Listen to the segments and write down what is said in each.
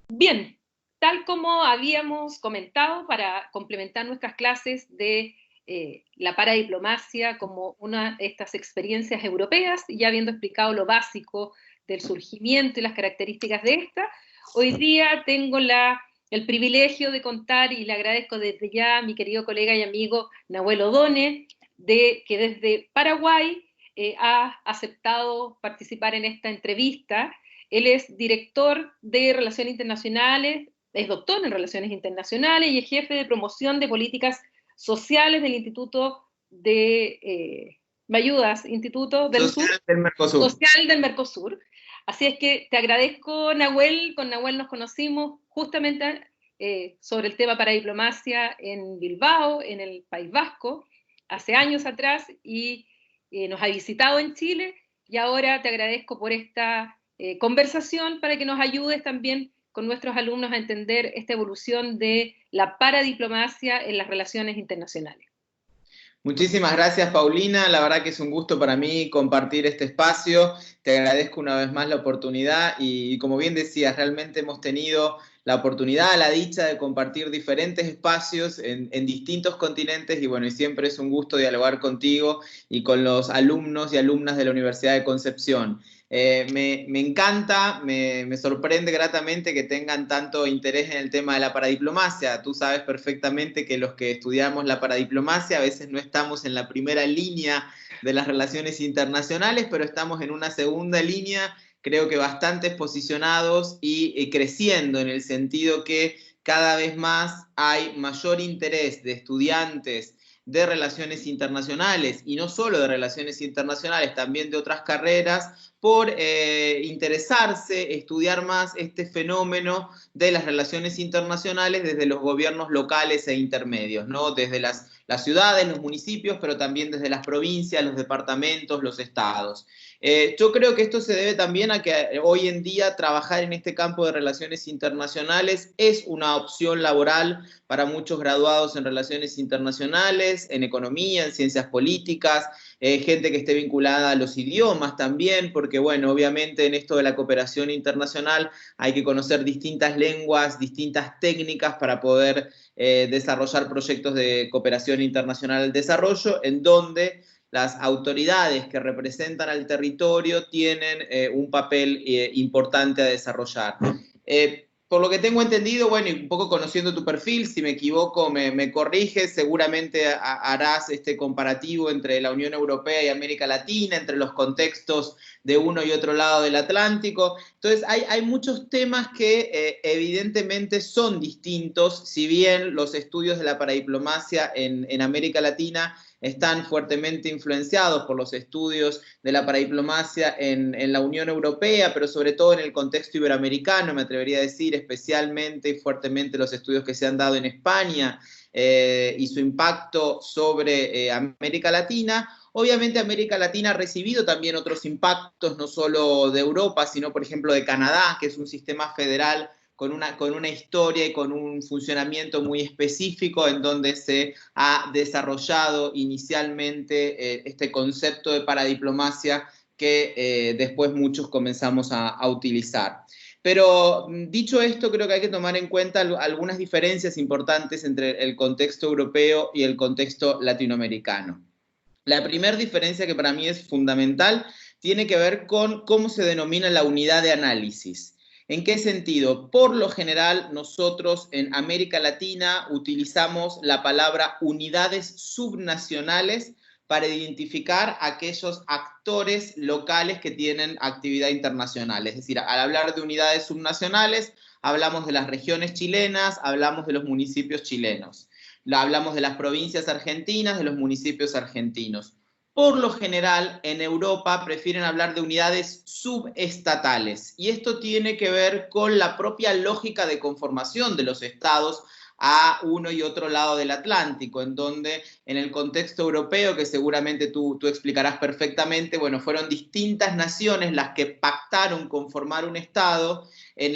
Bien, tal como habíamos comentado, para complementar nuestras clases de la paradiplomacia como una de estas experiencias europeas, y ya habiendo explicado lo básico del surgimiento y las características de esta, hoy día tengo el privilegio de contar, y le agradezco desde ya a mi querido colega y amigo Nahuel O'Donnell, que desde Paraguay ha aceptado participar en esta entrevista. Él es director de Relaciones Internacionales, es doctor en Relaciones Internacionales y es jefe de promoción de políticas sociales del Instituto ¿me ayudas? Instituto del Sur, Social del Mercosur. Social del Mercosur. Así es que te agradezco, Nahuel. Con Nahuel nos conocimos justamente sobre el tema para diplomacia en Bilbao, en el País Vasco, hace años atrás, y nos ha visitado en Chile, y ahora te agradezco por esta conversación para que nos ayudes también con nuestros alumnos a entender esta evolución de la paradiplomacia en las relaciones internacionales. Muchísimas gracias, Paulina. La verdad que es un gusto para mí compartir este espacio. Te agradezco una vez más la oportunidad y como bien decías, realmente hemos tenido la oportunidad, la dicha de compartir diferentes espacios en distintos continentes y bueno, y siempre es un gusto dialogar contigo y con los alumnos y alumnas de la Universidad de Concepción. Me encanta, me sorprende gratamente que tengan tanto interés en el tema de la paradiplomacia. Tú sabes perfectamente que los que estudiamos la paradiplomacia a veces no estamos en la primera línea de las relaciones internacionales, pero estamos en una segunda línea, creo que bastante posicionados y creciendo en el sentido que cada vez más hay mayor interés de estudiantes de relaciones internacionales y no solo de relaciones internacionales, también de otras carreras por interesarse, estudiar más este fenómeno de las relaciones internacionales desde los gobiernos locales e intermedios, ¿no? Desde las ciudades, los municipios, pero también desde las provincias, los departamentos, los estados. Yo creo que esto se debe también a que hoy en día trabajar en este campo de relaciones internacionales es una opción laboral para muchos graduados en relaciones internacionales, en economía, en ciencias políticas, gente que esté vinculada a los idiomas también, porque bueno, obviamente en esto de la cooperación internacional hay que conocer distintas lenguas, distintas técnicas para poder desarrollar proyectos de cooperación internacional al desarrollo, en donde las autoridades que representan al territorio tienen un papel importante a desarrollar. Por lo que tengo entendido, bueno, y un poco conociendo tu perfil, si me equivoco me corriges, seguramente harás este comparativo entre la Unión Europea y América Latina, entre los contextos de uno y otro lado del Atlántico. Entonces hay muchos temas que evidentemente son distintos, si bien los estudios de la paradiplomacia en América Latina están fuertemente influenciados por los estudios de la paradiplomacia en la Unión Europea, pero sobre todo en el contexto iberoamericano, me atrevería a decir, especialmente y fuertemente los estudios que se han dado en España y su impacto sobre América Latina. Obviamente América Latina ha recibido también otros impactos, no solo de Europa, sino por ejemplo de Canadá, que es un sistema federal con una historia y con un funcionamiento muy específico en donde se ha desarrollado inicialmente este concepto de paradiplomacia que después muchos comenzamos a utilizar. Pero dicho esto, creo que hay que tomar en cuenta algunas diferencias importantes entre el contexto europeo y el contexto latinoamericano. La primera diferencia que para mí es fundamental tiene que ver con cómo se denomina la unidad de análisis. ¿En qué sentido? Por lo general, nosotros en América Latina utilizamos la palabra unidades subnacionales para identificar aquellos actores locales que tienen actividad internacional. Es decir, al hablar de unidades subnacionales, hablamos de las regiones chilenas, hablamos de los municipios chilenos. Hablamos de las provincias argentinas, de los municipios argentinos. Por lo general, en Europa prefieren hablar de unidades subestatales, y esto tiene que ver con la propia lógica de conformación de los estados a uno y otro lado del Atlántico, en donde en el contexto europeo, que seguramente tú explicarás perfectamente, bueno, fueron distintas naciones las que pactaron conformar un estado. En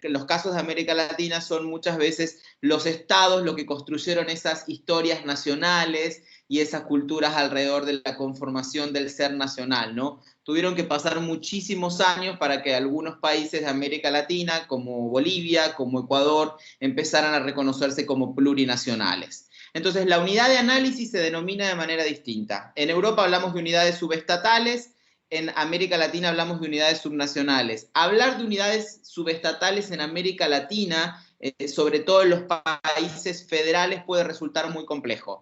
los casos de América Latina son muchas veces los estados los que construyeron esas historias nacionales y esas culturas alrededor de la conformación del ser nacional, ¿no? Tuvieron que pasar muchísimos años para que algunos países de América Latina, como Bolivia, como Ecuador, empezaran a reconocerse como plurinacionales. Entonces, la unidad de análisis se denomina de manera distinta. En Europa hablamos de unidades subestatales, en América Latina hablamos de unidades subnacionales. Hablar de unidades subestatales en América Latina, sobre todo en los países federales, puede resultar muy complejo.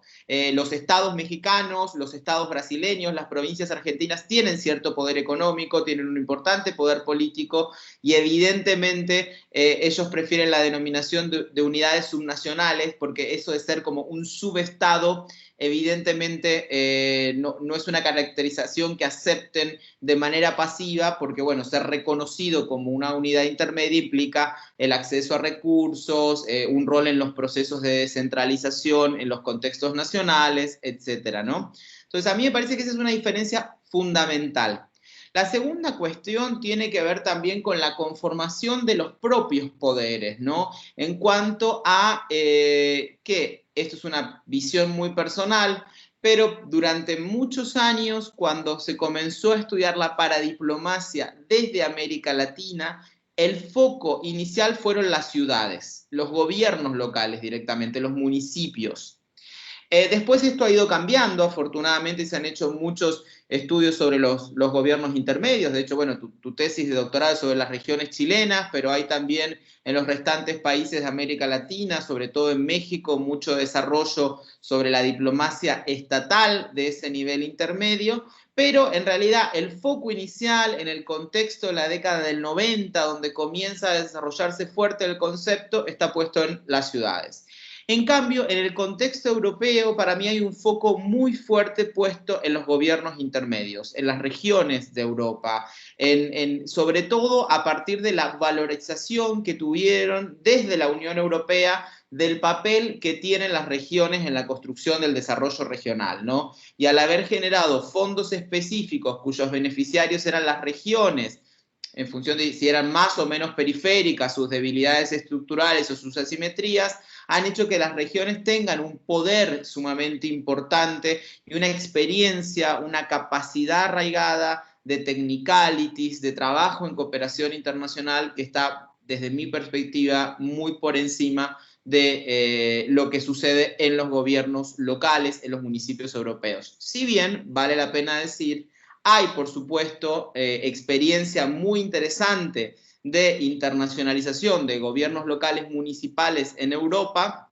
Los estados mexicanos, los estados brasileños, las provincias argentinas tienen cierto poder económico, tienen un importante poder político y evidentemente ellos prefieren la denominación de unidades subnacionales porque eso de ser como un subestado evidentemente no es una caracterización que acepten de manera pasiva, porque bueno, ser reconocido como una unidad intermedia implica el acceso a recursos, un rol en los procesos de descentralización, en los contextos nacionales, etcétera, ¿no? Entonces, a mí me parece que esa es una diferencia fundamental. La segunda cuestión tiene que ver también con la conformación de los propios poderes, ¿no? En cuanto a que esto es una visión muy personal, pero durante muchos años, cuando se comenzó a estudiar la paradiplomacia desde América Latina, el foco inicial fueron las ciudades, los gobiernos locales directamente, los municipios. Después esto ha ido cambiando, afortunadamente se han hecho muchos estudios sobre los gobiernos intermedios, de hecho, bueno, tu tesis de doctorado es sobre las regiones chilenas, pero hay también en los restantes países de América Latina, sobre todo en México, mucho desarrollo sobre la diplomacia estatal de ese nivel intermedio, pero en realidad el foco inicial en el contexto de la década del 90, donde comienza a desarrollarse fuerte el concepto, está puesto en las ciudades. En cambio, en el contexto europeo, para mí hay un foco muy fuerte puesto en los gobiernos intermedios, en las regiones de Europa, sobre todo a partir de la valorización que tuvieron desde la Unión Europea del papel que tienen las regiones en la construcción del desarrollo regional, ¿no? Y al haber generado fondos específicos cuyos beneficiarios eran las regiones, en función de si eran más o menos periféricas, sus debilidades estructurales o sus asimetrías, han hecho que las regiones tengan un poder sumamente importante y una experiencia, una capacidad arraigada de technicalities, de trabajo en cooperación internacional que está, desde mi perspectiva, muy por encima de lo que sucede en los gobiernos locales, en los municipios europeos. Si bien, vale la pena decir, hay, por supuesto, experiencia muy interesante de internacionalización de gobiernos locales municipales en Europa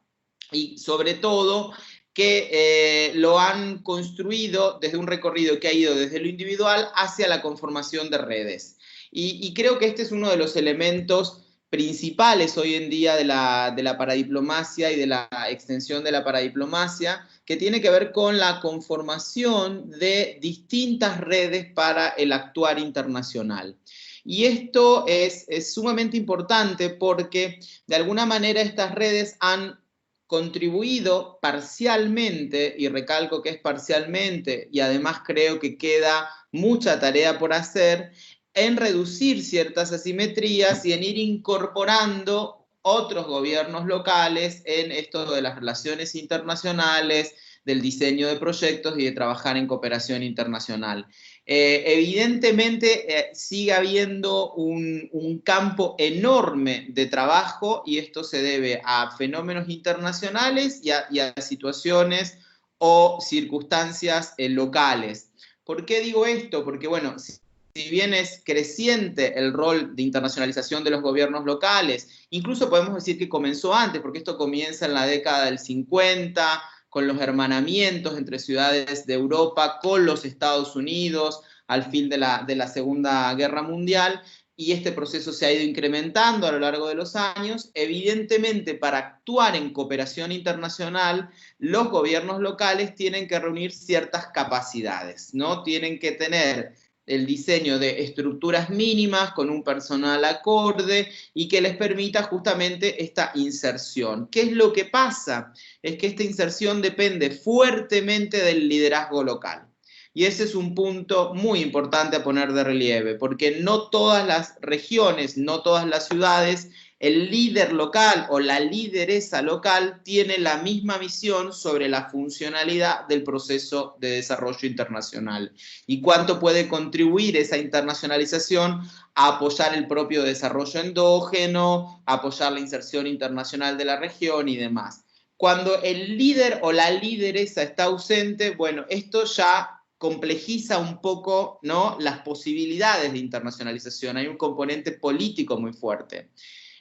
y sobre todo que lo han construido desde un recorrido que ha ido desde lo individual hacia la conformación de redes. Y creo que este es uno de los elementos principales hoy en día de la paradiplomacia y de la extensión de la paradiplomacia, que tiene que ver con la conformación de distintas redes para el actuar internacional. Y esto es sumamente importante porque de alguna manera estas redes han contribuido parcialmente, y recalco que es parcialmente, y además creo que queda mucha tarea por hacer, en reducir ciertas asimetrías y en ir incorporando otros gobiernos locales en esto de las relaciones internacionales, del diseño de proyectos y de trabajar en cooperación internacional. Evidentemente sigue habiendo un campo enorme de trabajo y esto se debe a fenómenos internacionales y a situaciones o circunstancias locales. ¿Por qué digo esto? Porque, bueno, si bien es creciente el rol de internacionalización de los gobiernos locales, incluso podemos decir que comenzó antes, porque esto comienza en la década del 50, con los hermanamientos entre ciudades de Europa con los Estados Unidos al fin de la Segunda Guerra Mundial, y este proceso se ha ido incrementando a lo largo de los años. Evidentemente, para actuar en cooperación internacional, los gobiernos locales tienen que reunir ciertas capacidades, ¿no? Tienen que tener el diseño de estructuras mínimas con un personal acorde y que les permita justamente esta inserción. ¿Qué es lo que pasa? Es que esta inserción depende fuertemente del liderazgo local. Y ese es un punto muy importante a poner de relieve, porque no todas las regiones, no todas las ciudades el líder local o la lideresa local tiene la misma visión sobre la funcionalidad del proceso de desarrollo internacional y cuánto puede contribuir esa internacionalización a apoyar el propio desarrollo endógeno, a apoyar la inserción internacional de la región y demás. Cuando el líder o la lideresa está ausente, bueno, esto ya complejiza un poco, ¿no?, las posibilidades de internacionalización. Hay un componente político muy fuerte.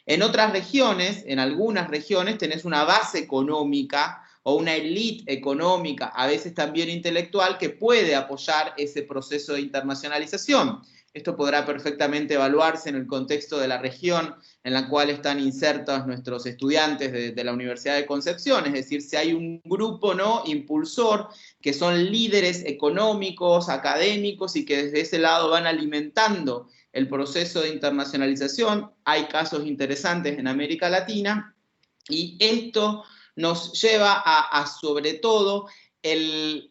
En otras regiones, en algunas regiones, tenés una base económica o una élite económica, a veces también intelectual, que puede apoyar ese proceso de internacionalización. Esto podrá perfectamente evaluarse en el contexto de la región en la cual están insertos nuestros estudiantes de la Universidad de Concepción, es decir, si hay un grupo, ¿no?, impulsor, que son líderes económicos, académicos, y que desde ese lado van alimentando el proceso de internacionalización. Hay casos interesantes en América Latina, y esto nos lleva a sobre todo, el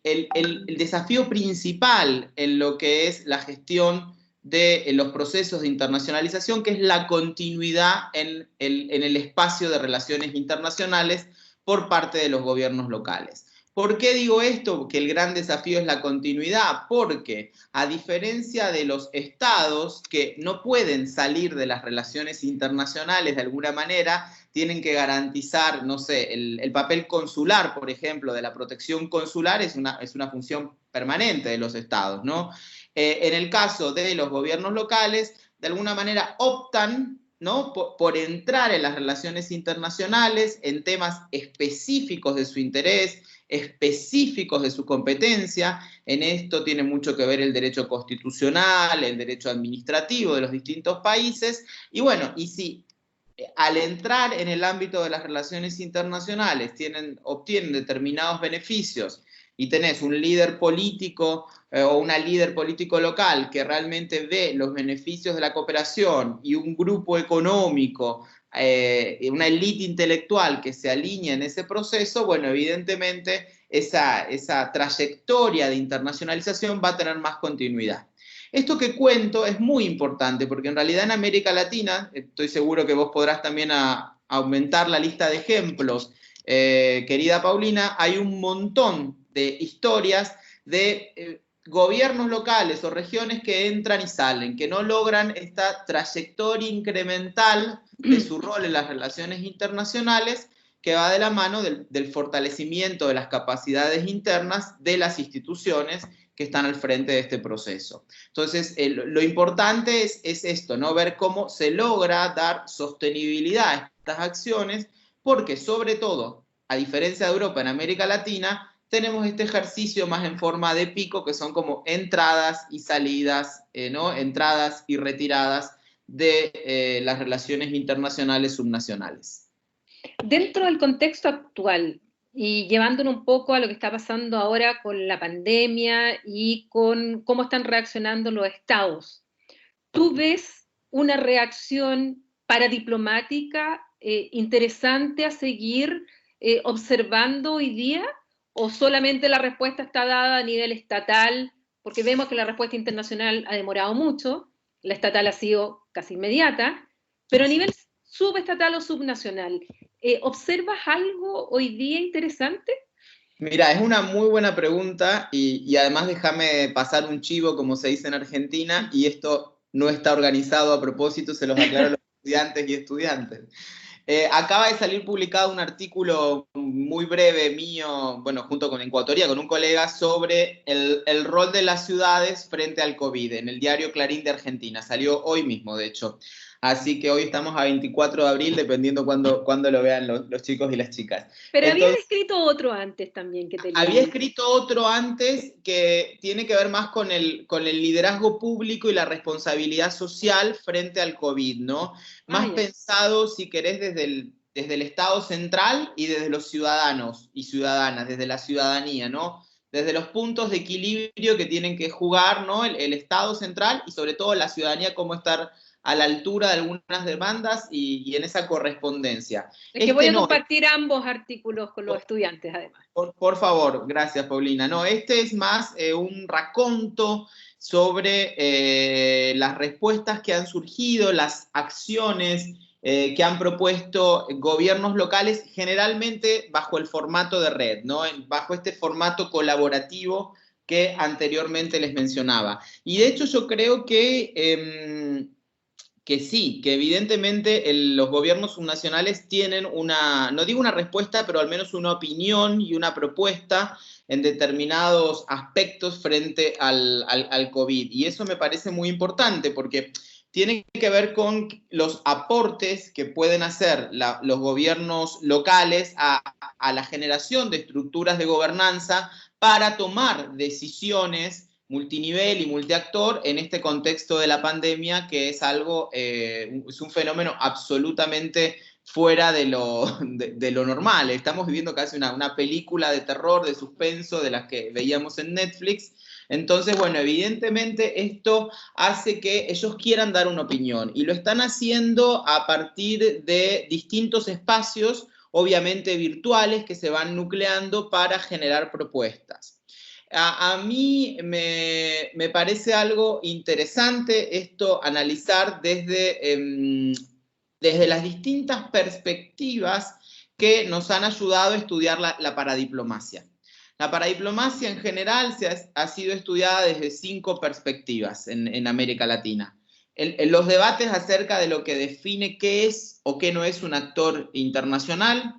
desafío principal en lo que es la gestión de los procesos de internacionalización, que es la continuidad en el espacio de relaciones internacionales por parte de los gobiernos locales. ¿Por qué digo esto? Que el gran desafío es la continuidad, porque a diferencia de los estados que no pueden salir de las relaciones internacionales de alguna manera, tienen que garantizar, no sé, el papel consular, por ejemplo, de la protección consular es una función permanente de los estados, ¿no? En el caso de los gobiernos locales, de alguna manera optan, ¿no?, por entrar en las relaciones internacionales en temas específicos de su interés, específicos de su competencia. En esto tiene mucho que ver el derecho constitucional, el derecho administrativo de los distintos países, y bueno, y si al entrar en el ámbito de las relaciones internacionales obtienen determinados beneficios y tenés un líder político o una líder político local que realmente ve los beneficios de la cooperación y un grupo económico, una élite intelectual que se alinea en ese proceso, bueno, evidentemente esa trayectoria de internacionalización va a tener más continuidad. Esto que cuento es muy importante porque en realidad en América Latina, estoy seguro que vos podrás también aumentar la lista de ejemplos, querida Paulina, hay un montón de historias de gobiernos locales o regiones que entran y salen, que no logran esta trayectoria incremental de su rol en las relaciones internacionales, que va de la mano del fortalecimiento de las capacidades internas de las instituciones que están al frente de este proceso. Entonces, lo importante es esto, ¿no? Ver cómo se logra dar sostenibilidad a estas acciones, porque sobre todo, a diferencia de Europa, en América Latina, tenemos este ejercicio más en forma de pico, que son como entradas y salidas, ¿no?, entradas y retiradas de las relaciones internacionales subnacionales. Dentro del contexto actual, y llevándolo un poco a lo que está pasando ahora con la pandemia y con cómo están reaccionando los estados, ¿tú ves una reacción paradiplomática interesante a seguir observando hoy día? ¿O solamente la respuesta está dada a nivel estatal? Porque vemos que la respuesta internacional ha demorado mucho, la estatal ha sido casi inmediata, pero a nivel subestatal o subnacional, ¿observas algo hoy día interesante? Mira, es una muy buena pregunta y además déjame pasar un chivo, como se dice en Argentina, y esto no está organizado a propósito, se los aclaro a los estudiantes y estudiantes. Acaba de salir publicado un artículo muy breve mío, bueno, junto con Ecuatoria, con un colega, sobre el rol de las ciudades frente al COVID en el diario Clarín de Argentina. Salió hoy mismo, de hecho. Así que hoy estamos a 24 de abril, dependiendo cuándo lo vean los chicos y las chicas. Pero habías Entonces, escrito otro antes también que te había leí. escrito otro antes que tiene que ver más con el liderazgo público y la responsabilidad social frente al COVID, ¿no? Más Ya. pensado, si querés, desde el Estado central y desde los ciudadanos y ciudadanas, desde la ciudadanía, ¿no? Desde los puntos de equilibrio que tienen que jugar, ¿no?, el Estado central y sobre todo la ciudadanía, cómo estar a la altura de algunas demandas y en esa correspondencia. Es que voy a compartir ambos artículos con los No, estudiantes, además. por favor, gracias, Paulina. No, este es más un raconto sobre las respuestas que han surgido, las acciones que han propuesto gobiernos locales, generalmente bajo el formato de red, ¿no? Bajo este formato colaborativo que anteriormente les mencionaba. Y de hecho yo creo que sí, que evidentemente los gobiernos subnacionales tienen una, no digo una respuesta, pero al menos una opinión y una propuesta en determinados aspectos frente al COVID. Y eso me parece muy importante porque tiene que ver con los aportes que pueden hacer los gobiernos locales a la generación de estructuras de gobernanza para tomar decisiones multinivel y multiactor en este contexto de la pandemia, que es algo, es un fenómeno absolutamente fuera de lo normal. Estamos viviendo casi una película de terror, de suspenso, de las que veíamos en Netflix. Entonces, bueno, evidentemente esto hace que ellos quieran dar una opinión y lo están haciendo a partir de distintos espacios, obviamente virtuales, que se van nucleando para generar propuestas. A mí me parece algo interesante esto, analizar desde las distintas perspectivas que nos han ayudado a estudiar la paradiplomacia. La paradiplomacia en general ha sido estudiada desde 5 perspectivas en América Latina. Los debates acerca de lo que define qué es o qué no es un actor internacional,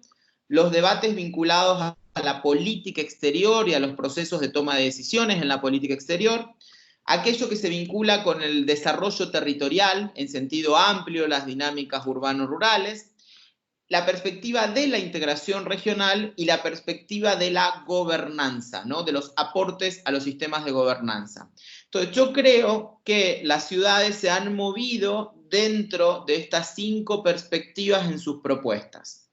los debates vinculados a la política exterior y a los procesos de toma de decisiones en la política exterior, aquello que se vincula con el desarrollo territorial en sentido amplio, las dinámicas urbano-rurales, la perspectiva de la integración regional y la perspectiva de la gobernanza, ¿no? De los aportes a los sistemas de gobernanza. Entonces, yo creo que las ciudades se han movido dentro de estas 5 perspectivas en sus propuestas.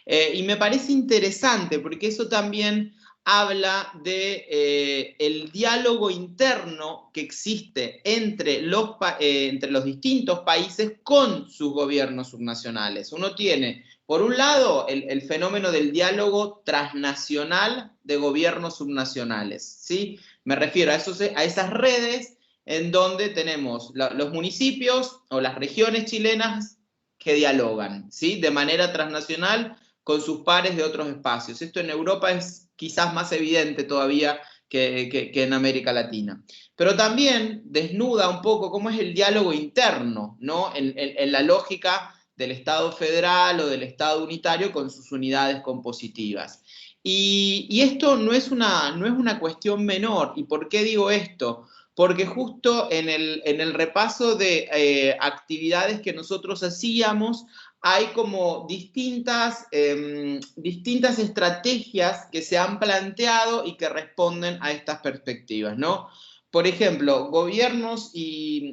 Y me parece interesante porque eso también habla de el diálogo interno que existe entre los distintos países con sus gobiernos subnacionales. Uno tiene, por un lado, el fenómeno del diálogo transnacional de gobiernos subnacionales, ¿sí? Me refiero a esas redes en donde tenemos los municipios o las regiones chilenas que dialogan, ¿sí? De manera transnacional con sus pares de otros espacios. Esto en Europa es quizás más evidente todavía que en América Latina. Pero también desnuda un poco cómo es el diálogo interno, ¿no? En la lógica del Estado federal o del Estado unitario con sus unidades compositivas. Y esto no es una cuestión menor. ¿Y por qué digo esto? Porque justo en el repaso de actividades que nosotros hacíamos, hay como distintas estrategias que se han planteado y que responden a estas perspectivas, ¿no? Por ejemplo,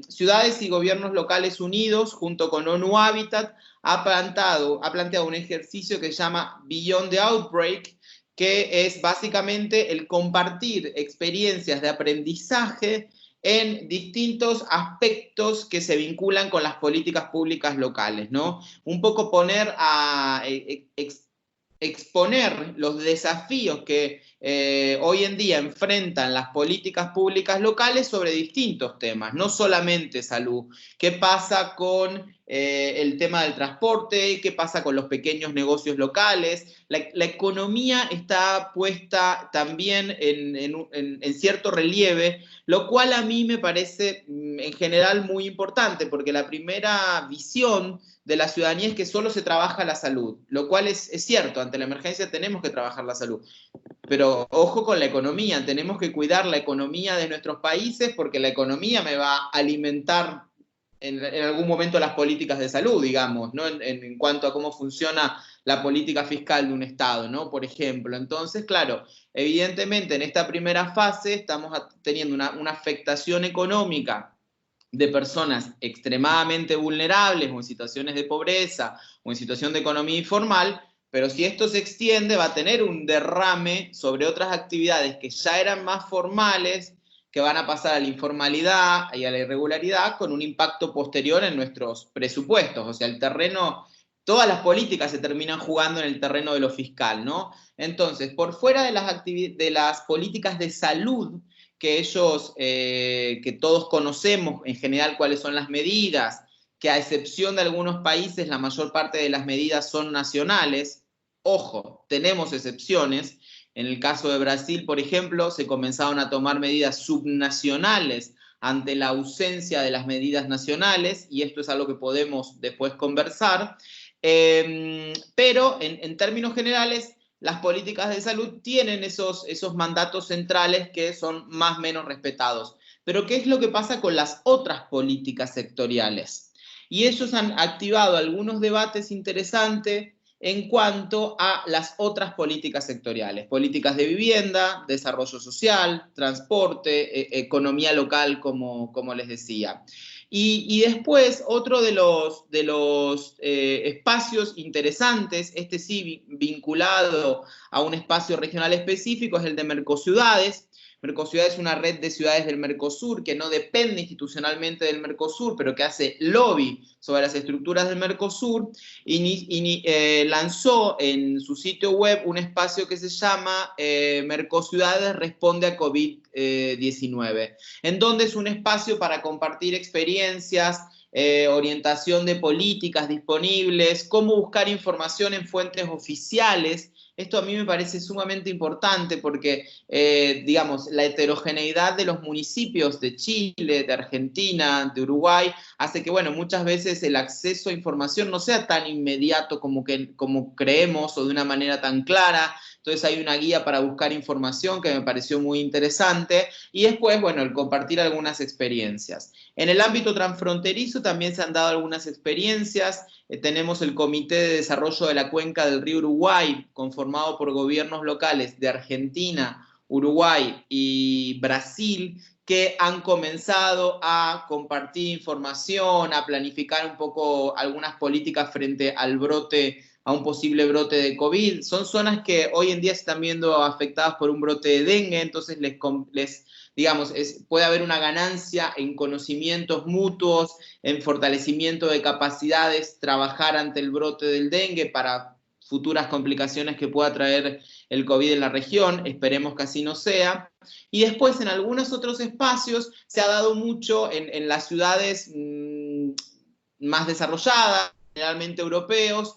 ciudades y gobiernos locales unidos, junto con ONU Habitat, ha planteado un ejercicio que se llama Beyond the Outbreak, que es básicamente el compartir experiencias de aprendizaje en distintos aspectos que se vinculan con las políticas públicas locales, ¿no? Un poco exponer los desafíos que hoy en día enfrentan las políticas públicas locales sobre distintos temas, no solamente salud. ¿Qué pasa con el tema del transporte? ¿Qué pasa con los pequeños negocios locales? La economía está puesta también en cierto relieve, lo cual a mí me parece en general muy importante, porque la primera visión de la ciudadanía es que solo se trabaja la salud, lo cual es cierto, ante la emergencia tenemos que trabajar la salud. Pero ojo con la economía, tenemos que cuidar la economía de nuestros países porque la economía me va a alimentar en algún momento las políticas de salud, digamos, ¿no? En cuanto a cómo funciona la política fiscal de un Estado, ¿no? Por ejemplo. Entonces, claro, evidentemente en esta primera fase estamos teniendo una afectación económica de personas extremadamente vulnerables o en situaciones de pobreza o en situación de economía informal, pero si esto se extiende va a tener un derrame sobre otras actividades que ya eran más formales, que van a pasar a la informalidad y a la irregularidad con un impacto posterior en nuestros presupuestos. O sea, el terreno, todas las políticas se terminan jugando en el terreno de lo fiscal, ¿no? Entonces, por fuera de las políticas de salud, que todos conocemos en general cuáles son las medidas, que a excepción de algunos países, la mayor parte de las medidas son nacionales. Ojo, tenemos excepciones. En el caso de Brasil, por ejemplo, se comenzaron a tomar medidas subnacionales ante la ausencia de las medidas nacionales, y esto es algo que podemos después conversar. Pero en términos generales, las políticas de salud tienen esos mandatos centrales que son más o menos respetados. Pero ¿qué es lo que pasa con las otras políticas sectoriales? Y ellos han activado algunos debates interesantes en cuanto a las otras políticas sectoriales, políticas de vivienda, desarrollo social, transporte, economía local, como les decía. Y después, otro de los espacios interesantes, este sí vinculado a un espacio regional específico, es el de Mercociudades. Mercociudad es una red de ciudades del Mercosur que no depende institucionalmente del Mercosur, pero que hace lobby sobre las estructuras del Mercosur, y lanzó en su sitio web un espacio que se llama Mercociudades responde a COVID-19, en donde es un espacio para compartir experiencias, orientación de políticas disponibles, cómo buscar información en fuentes oficiales. Esto a mí me parece sumamente importante porque, digamos, la heterogeneidad de los municipios de Chile, de Argentina, de Uruguay, hace que, bueno, muchas veces el acceso a información no sea tan inmediato como creemos o de una manera tan clara. Entonces hay una guía para buscar información que me pareció muy interesante. Y después, bueno, el compartir algunas experiencias. En el ámbito transfronterizo también se han dado algunas experiencias. Tenemos el Comité de Desarrollo de la Cuenca del Río Uruguay, conformado por gobiernos locales de Argentina, Uruguay y Brasil, que han comenzado a compartir información, a planificar un poco algunas políticas frente al brote, a un posible brote de COVID. Son zonas que hoy en día se están viendo afectadas por un brote de dengue, entonces digamos, puede haber una ganancia en conocimientos mutuos, en fortalecimiento de capacidades, trabajar ante el brote del dengue para futuras complicaciones que pueda traer el COVID en la región. Esperemos que así no sea. Y después, en algunos otros espacios, se ha dado mucho en las ciudades más desarrolladas, generalmente europeas,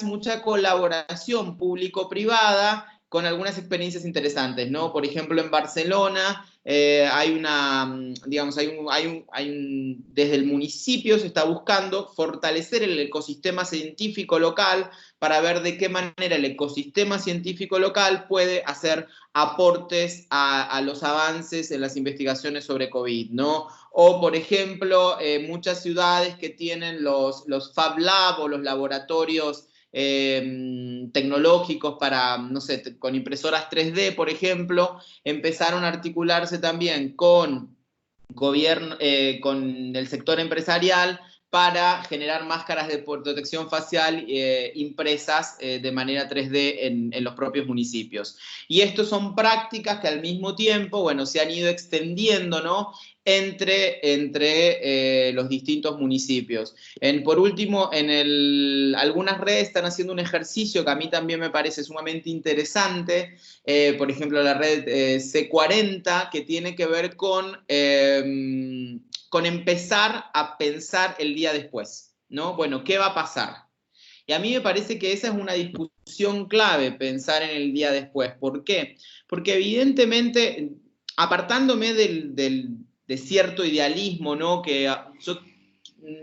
mucha colaboración público-privada con algunas experiencias interesantes, ¿no? Por ejemplo, en Barcelona hay una, digamos, desde el municipio se está buscando fortalecer el ecosistema científico local para ver de qué manera el ecosistema científico local puede hacer aportes a los avances en las investigaciones sobre COVID, ¿no? O, por ejemplo, muchas ciudades que tienen los Fab Lab o los laboratorios tecnológicos para, no sé, con impresoras 3D, por ejemplo, empezaron a articularse también con el sector empresarial para generar máscaras de protección facial impresas de manera 3D en los propios municipios. Y estas son prácticas que al mismo tiempo, bueno, se han ido extendiendo, ¿no?, entre los distintos municipios. Por último, algunas redes están haciendo un ejercicio que a mí también me parece sumamente interesante, por ejemplo, la red C40, que tiene que ver con empezar a pensar el día después, ¿no? Bueno, ¿qué va a pasar? Y a mí me parece que esa es una discusión clave, pensar en el día después. ¿Por qué? Porque evidentemente, apartándome de cierto idealismo, ¿no? Que yo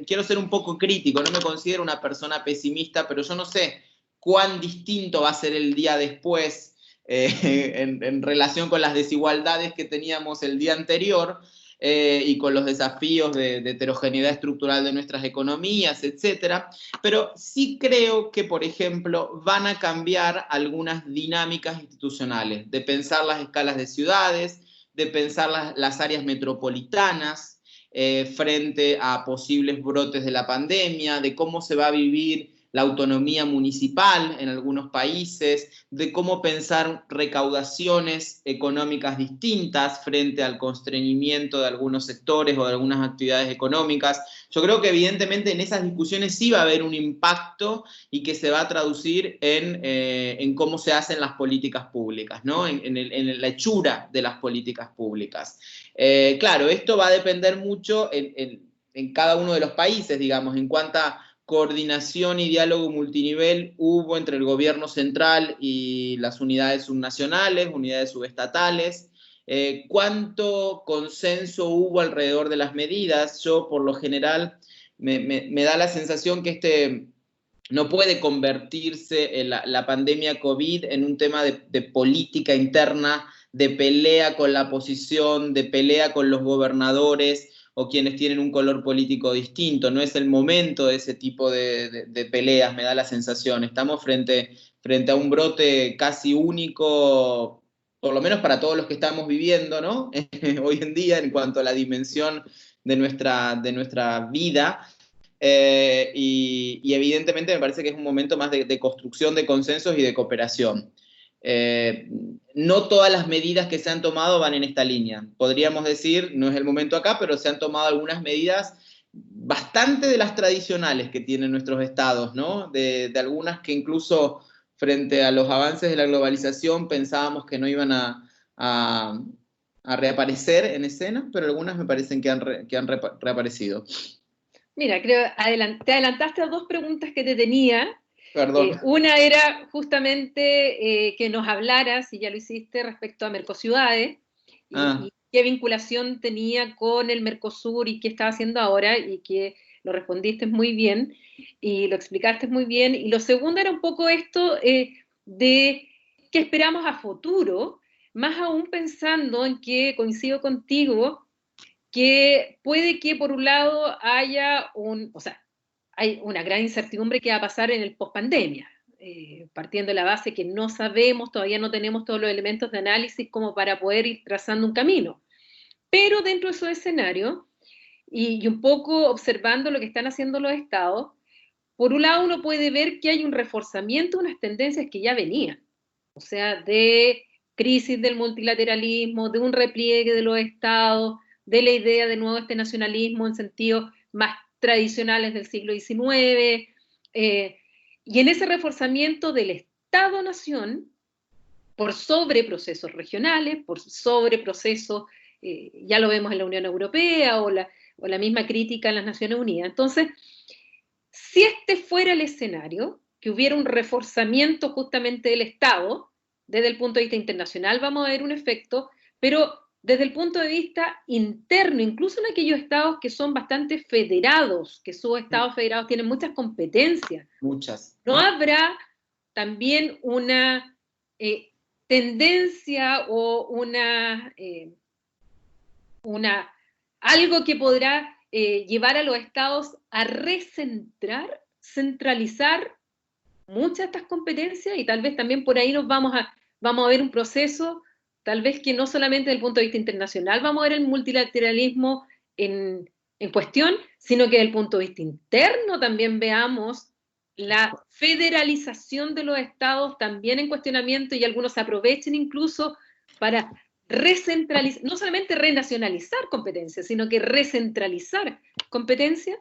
quiero ser un poco crítico, no me considero una persona pesimista, pero yo no sé cuán distinto va a ser el día después en relación con las desigualdades que teníamos el día anterior y con los desafíos de heterogeneidad estructural de nuestras economías, etcétera. Pero sí creo que, por ejemplo, van a cambiar algunas dinámicas institucionales, de pensar las escalas de ciudades, de pensar las áreas metropolitanas frente a posibles brotes de la pandemia, de cómo se va a vivir la autonomía municipal en algunos países, de cómo pensar recaudaciones económicas distintas frente al constreñimiento de algunos sectores o de algunas actividades económicas. Yo creo que evidentemente en esas discusiones sí va a haber un impacto y que se va a traducir en cómo se hacen las políticas públicas, ¿no? En la hechura de las políticas públicas. Claro, esto va a depender mucho en cada uno de los países, digamos, en cuánta coordinación y diálogo multinivel hubo entre el gobierno central y las unidades subnacionales, unidades subestatales, cuánto consenso hubo alrededor de las medidas. Yo, por lo general, me da la sensación que no puede convertirse la pandemia COVID en un tema de política interna, de pelea con la oposición, de pelea con los gobernadores o quienes tienen un color político distinto. No es el momento de ese tipo de peleas, me da la sensación. Estamos frente a un brote casi único, por lo menos para todos los que estamos viviendo, ¿no? Hoy en día, en cuanto a la dimensión de nuestra vida. Y evidentemente me parece que es un momento más de construcción de consensos y de cooperación. No todas las medidas que se han tomado van en esta línea. Podríamos decir, no es el momento acá, pero se han tomado algunas medidas bastante de las tradicionales que tienen nuestros estados, ¿no? De algunas que incluso frente a los avances de la globalización pensábamos que no iban a reaparecer en escena, pero algunas me parecen que han reaparecido. Mira, creo te adelantaste a dos preguntas que te tenía. Perdón. Una era justamente que nos hablaras, y ya lo hiciste, respecto a Mercociudades y qué vinculación tenía con el Mercosur y qué estaba haciendo ahora, y que lo respondiste muy bien y lo explicaste muy bien. Y lo segundo era un poco esto de qué esperamos a futuro, más aún pensando en que coincido contigo que puede que por un lado haya hay una gran incertidumbre que va a pasar en el pospandemia, partiendo de la base que no sabemos, todavía no tenemos todos los elementos de análisis como para poder ir trazando un camino. Pero dentro de esos escenarios, y un poco observando lo que están haciendo los estados, por un lado uno puede ver que hay un reforzamiento de unas tendencias que ya venían, o sea, de crisis del multilateralismo, de un repliegue de los estados, de la idea de nuevo este nacionalismo en sentidos más tradicionales del siglo XIX, y en ese reforzamiento del Estado-Nación por sobre procesos regionales, por sobre procesos, ya lo vemos en la Unión Europea o la misma crítica en las Naciones Unidas. Entonces, si este fuera el escenario, que hubiera un reforzamiento justamente del Estado, desde el punto de vista internacional vamos a ver un efecto, pero desde el punto de vista interno, incluso en aquellos estados que son bastante federados, que sus estados federados tienen muchas competencias. Muchas. ¿No habrá también una tendencia o algo que podrá llevar a los estados a centralizar muchas de estas competencias? Y tal vez también por ahí vamos a ver un proceso, tal vez que no solamente desde el punto de vista internacional vamos a ver el multilateralismo en cuestión, sino que desde el punto de vista interno también veamos la federalización de los estados también en cuestionamiento, y algunos se aprovechen incluso para recentralizar, no solamente renacionalizar competencias, sino que recentralizar competencias.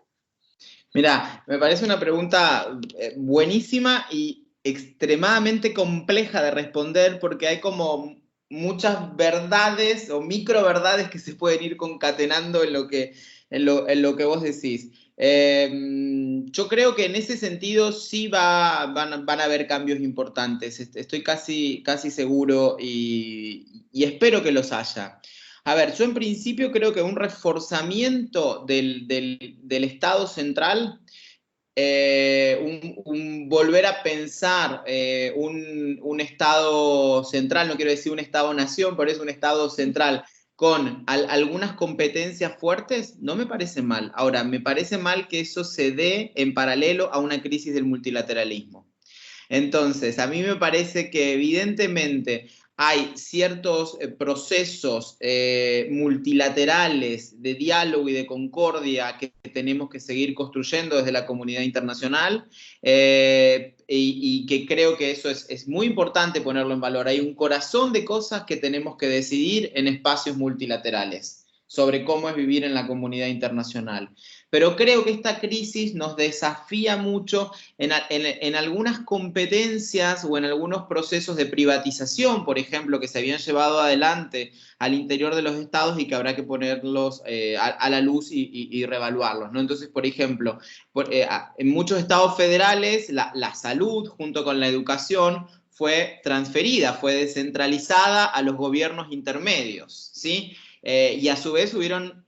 Mira, me parece una pregunta buenísima y extremadamente compleja de responder, porque hay como muchas verdades o micro verdades que se pueden ir concatenando en lo que vos decís. Yo creo que en ese sentido sí van a haber cambios importantes. Estoy casi seguro y espero que los haya. A ver, yo en principio creo que un reforzamiento del Estado central, un volver a pensar un Estado central, no quiero decir un Estado-nación, pero es un Estado central con algunas competencias fuertes, no me parece mal. Ahora, me parece mal que eso se dé en paralelo a una crisis del multilateralismo. Entonces, a mí me parece que evidentemente hay ciertos procesos multilaterales de diálogo y de concordia que tenemos que seguir construyendo desde la comunidad internacional, y que creo que eso es muy importante ponerlo en valor. Hay un corazón de cosas que tenemos que decidir en espacios multilaterales. sobre cómo es vivir en la comunidad internacional. Pero creo que esta crisis nos desafía mucho en algunas competencias o en algunos procesos de privatización, por ejemplo, que se habían llevado adelante al interior de los estados y que habrá que ponerlos a la luz y reevaluarlos, ¿no? Entonces, por ejemplo, en muchos estados federales la salud junto con la educación fue transferida, fue descentralizada a los gobiernos intermedios, ¿sí? Y a su vez hubieron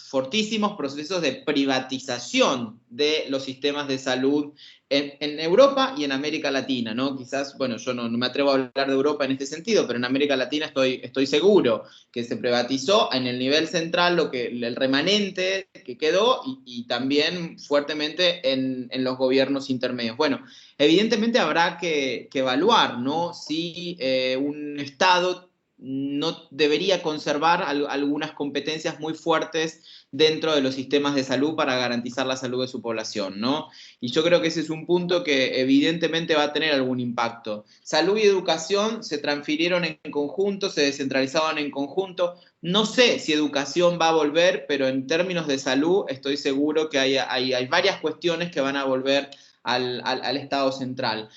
fortísimos procesos de privatización de los sistemas de salud en Europa y en América Latina, ¿no? Quizás, bueno, yo no me atrevo a hablar de Europa en este sentido, pero en América Latina estoy seguro que se privatizó en el nivel central el remanente que quedó y también fuertemente en los gobiernos intermedios. Bueno, evidentemente habrá que evaluar, ¿no? Si un Estado no debería conservar algunas competencias muy fuertes dentro de los sistemas de salud para garantizar la salud de su población, ¿no? Y yo creo que ese es un punto que evidentemente va a tener algún impacto. Salud y educación se transfirieron en conjunto, se descentralizaban en conjunto. No sé si educación va a volver, pero en términos de salud estoy seguro que hay varias cuestiones que van a volver al Estado central.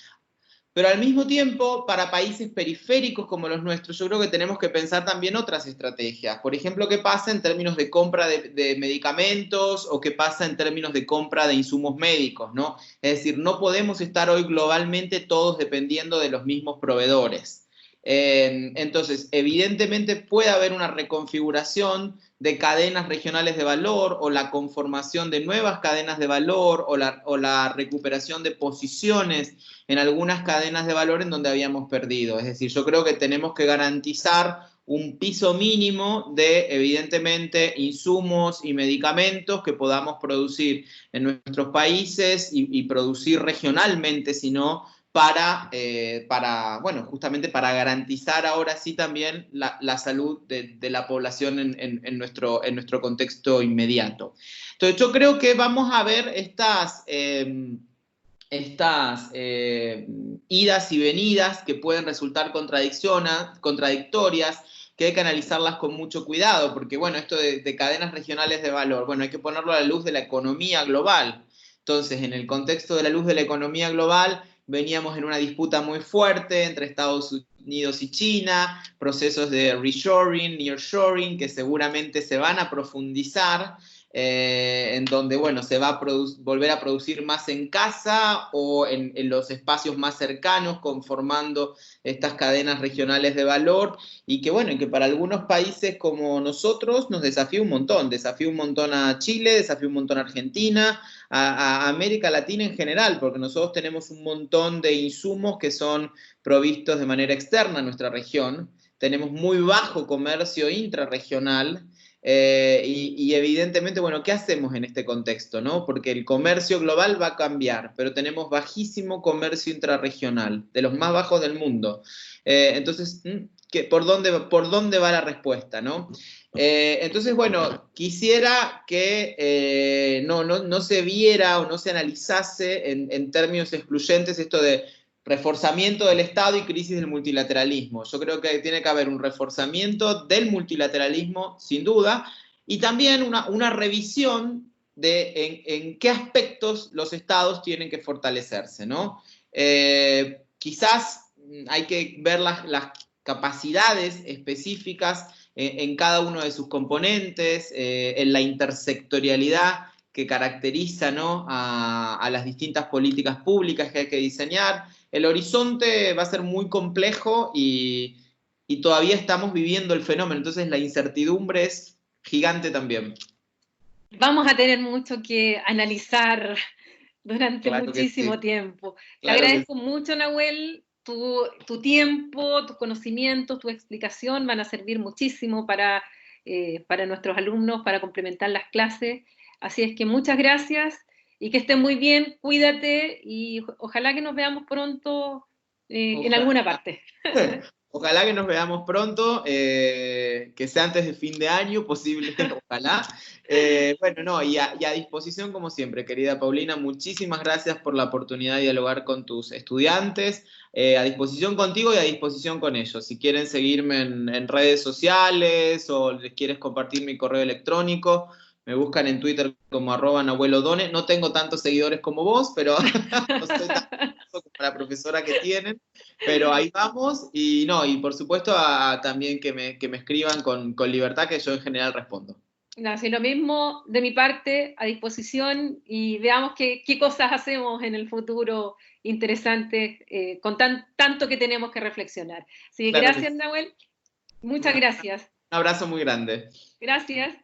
Pero al mismo tiempo, para países periféricos como los nuestros, yo creo que tenemos que pensar también otras estrategias. Por ejemplo, ¿qué pasa en términos de compra de medicamentos o qué pasa en términos de compra de insumos médicos, ¿no? Es decir, no podemos estar hoy globalmente todos dependiendo de los mismos proveedores. Entonces, evidentemente puede haber una reconfiguración de cadenas regionales de valor o la conformación de nuevas cadenas de valor o la recuperación de posiciones en algunas cadenas de valor en donde habíamos perdido. Es decir, yo creo que tenemos que garantizar un piso mínimo de, evidentemente, insumos y medicamentos que podamos producir en nuestros países y producir regionalmente, si no, bueno, justamente para garantizar ahora sí también la salud de la población en nuestro contexto inmediato. Entonces yo creo que vamos a ver estas idas y venidas que pueden resultar contradictorias, que hay que analizarlas con mucho cuidado, porque bueno, esto de cadenas regionales de valor, bueno, hay que ponerlo a la luz de la economía global. Entonces, en el contexto de la luz de la economía global, veníamos en una disputa muy fuerte entre Estados Unidos y China, procesos de reshoring, nearshoring, que seguramente se van a profundizar, en donde, bueno, se va a volver a producir más en casa o en los espacios más cercanos, conformando estas cadenas regionales de valor, y que, bueno, y que para algunos países como nosotros nos desafía un montón a Chile, desafía un montón a Argentina, a América Latina en general, porque nosotros tenemos un montón de insumos que son provistos de manera externa a nuestra región, tenemos muy bajo comercio intrarregional, y evidentemente, bueno, ¿qué hacemos en este contexto, no? Porque el comercio global va a cambiar, pero tenemos bajísimo comercio intrarregional, de los más bajos del mundo. Entonces, ¿por dónde va la respuesta, no? Entonces, bueno, quisiera que no se viera o no se analizase en términos excluyentes esto de reforzamiento del Estado y crisis del multilateralismo. Yo creo que tiene que haber un reforzamiento del multilateralismo, sin duda, y también una revisión de en qué aspectos los Estados tienen que fortalecerse, ¿no? Quizás hay que ver las capacidades específicas en cada uno de sus componentes, en la intersectorialidad que caracteriza, ¿no?, a las distintas políticas públicas que hay que diseñar. El horizonte va a ser muy complejo y todavía estamos viviendo el fenómeno, entonces la incertidumbre es gigante también. Vamos a tener mucho que analizar durante Claro que muchísimo sí, tiempo. Te claro que sí. agradezco mucho, Nahuel, tu tiempo, tus conocimientos, tu explicación van a servir muchísimo para nuestros alumnos, para complementar las clases. Así es que muchas gracias y que estén muy bien, cuídate y ojalá que nos veamos pronto en Ojalá. alguna parte. Ojalá que nos veamos pronto, que sea antes de fin de año, posible, ojalá. Bueno, no, y a disposición como siempre, querida Paulina, muchísimas gracias por la oportunidad de dialogar con tus estudiantes, a disposición contigo y a disposición con ellos. Si quieren seguirme en redes sociales o les quieres compartir mi correo electrónico, me buscan en Twitter como @nahuelodone. No tengo tantos seguidores como vos, pero no soy tan famoso como la profesora que tienen. Pero ahí vamos, y no, y por supuesto también que me escriban con libertad, que yo en general respondo. No, sí, lo mismo de mi parte, a disposición, y veamos qué cosas hacemos en el futuro interesantes, con tanto que tenemos que reflexionar. Así que Claro que sí. gracias, Nahuel. Un Muchas gracias. abrazo muy grande. Gracias.